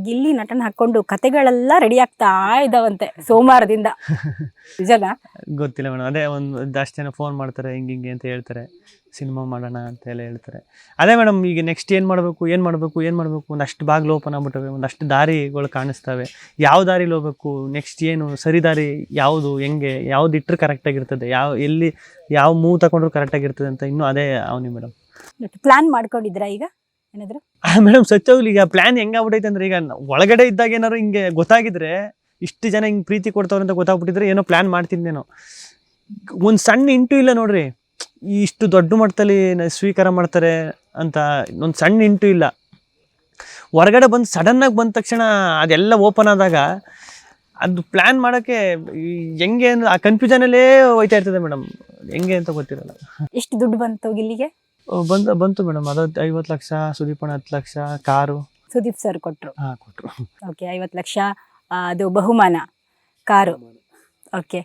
ಗಿಲ್ಲಿ ನಟನ ಹಾಕೊಂಡು ಕತೆಗಳೆಲ್ಲ ರೆಡಿ ಆಗ್ತಾ ಇದಾವಂತೆ ಸೋಮವಾರದಿಂದ. ನಿಜನಾ? ಗೊತ್ತಿಲ್ಲ ಮೇಡಮ್. ಅದೇ ಜಾಸ್ತಿ ಜನ ಫೋನ್ ಮಾಡ್ತಾರೆ, ಹಿಂಗೆ ಅಂತ ಹೇಳ್ತಾರೆ, ಸಿನಿಮಾ ಮಾಡೋಣ ಅಂತ ಎಲ್ಲ ಹೇಳ್ತಾರೆ. ಅದೇ ಮೇಡಮ್, ಈಗ ನೆಕ್ಸ್ಟ್ ಏನು ಮಾಡಬೇಕು ಒಂದಷ್ಟು ಬಾಗಿಲು ಓಪನ್ ಆಗ್ಬಿಟ್ಟವೆ, ಒಂದಷ್ಟು ದಾರಿಗಳು ಕಾಣಿಸ್ತವೆ. ಯಾವ ದಾರಿಲಿ ಹೋಗ್ಬೇಕು, ನೆಕ್ಸ್ಟ್ ಏನು ಸರಿ ದಾರಿ ಯಾವುದು, ಹೆಂಗೆ ಯಾವ್ದು ಇಟ್ಟರೆ ಕರೆಕ್ಟಾಗಿರ್ತದೆ, ಎಲ್ಲಿ ಯಾವ ಮೂವ್ ತಗೊಂಡ್ರು ಕರೆಕ್ಟಾಗಿರ್ತದೆ ಅಂತ ಇನ್ನೂ ಅದೇ ಅವನಿ ಮೇಡಮ್. ಪ್ಲಾನ್ ಮಾಡ್ಕೊಂಡಿದ್ರಾ ಈಗ ಏನಾದ್ರು? ಮೇಡಮ್ ಸಚ್ಚೋಗ್ಲಿ, ಈಗ ಪ್ಲಾನ್ ಹೆಂಗಾಗ್ಬಿಟ್ಟೈತೆ ಅಂದ್ರೆ, ಈಗ ಒಳಗಡೆ ಇದ್ದಾಗ ಏನಾದ್ರು ಹಿಂಗೆ ಗೊತ್ತಾಗಿದ್ರೆ, ಇಷ್ಟು ಜನ ಹಿಂಗೆ ಪ್ರೀತಿ ಕೊಡ್ತಾವ್ರೆ ಅಂತ ಗೊತ್ತಾಗ್ಬಿಟ್ಟಿದ್ರೆ ಏನೋ ಪ್ಲಾನ್ ಮಾಡ್ತಿದ್ದೇನೋ. ಒಂದು ಸಣ್ಣ ಇಂಟು ಇಲ್ಲ ನೋಡ್ರಿ, ಇಷ್ಟು ದೊಡ್ಡ ಮಟ್ಟದಲ್ಲಿ ಸ್ವೀಕಾರ ಮಾಡ್ತಾರೆ ಅಂತ ಒಂದು ಸಣ್ಣ ಇಂಟು ಇಲ್ಲ. ಹೊರಗಡೆ ಬಂದು ಸಡನ್ನಾಗಿ ಬಂದ ತಕ್ಷಣ ಅದೆಲ್ಲ ಓಪನ್ ಆದಾಗ ಅದು ಪ್ಲ್ಯಾನ್ ಮಾಡೋಕ್ಕೆ ಹೆಂಗೆ ಅಂದ್ರೆ ಆ ಕನ್ಫ್ಯೂಷನಲ್ಲೇ ಹೋಯ್ತಾ ಇರ್ತದೆ ಮೇಡಮ್, ಹೆಂಗೆ ಅಂತ ಗೊತ್ತಿರಲ್ಲ. ಎಷ್ಟು ದುಡ್ಡು ಬಂತು ಗಿಲ್ಲಿಗೆ? ಬಂತು ಮೇಡಮ್, ಅದು 50 ಲಕ್ಷ, ಸುದೀಪ್ ಅಣ್ಣ 10 ಲಕ್ಷ, ಕಾರು ಸುದೀಪ್ ಸರ್ ಕೊಟ್ರು. ಕೊಟ್ಟರು. ಓಕೆ, 50 ಲಕ್ಷ ಅದು ಬಹುಮಾನ, ಕಾರು. ಓಕೆ,